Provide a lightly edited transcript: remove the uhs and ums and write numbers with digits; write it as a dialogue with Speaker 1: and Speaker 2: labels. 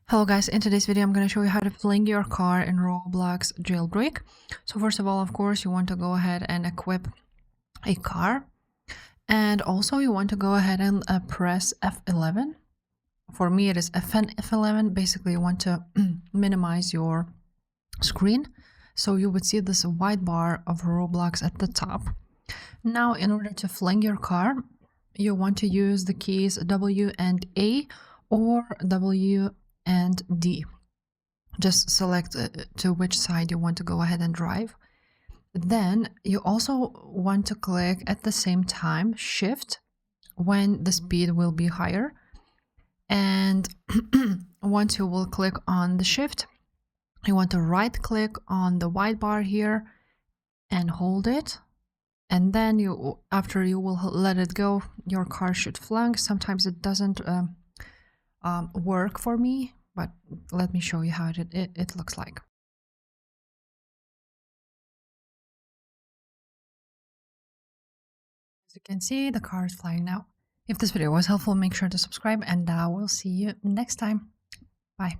Speaker 1: Hello guys, in today's video I'm going to show you how to fling your car in Roblox Jailbreak. So first of all, of course, you want to go ahead and equip a car. And also you want to go ahead and press F11. For me it is F11. Basically you want to minimize your screen. So you would see this white bar of Roblox at the top. Now in order to fling your car, you want to use the keys W and A or W and D. Just select to which side you want to go ahead and drive. Then you also want to click at the same time Shift when the speed will be higher. And once you will click on the Shift, you want to right click on the white bar here and hold it. And then after you will let it go, your car should fling. Sometimes it doesn't work for me, but let me show you how it looks like. As you can see, the car is flying now. If this video was helpful, make sure to subscribe and we'll see you next time. Bye.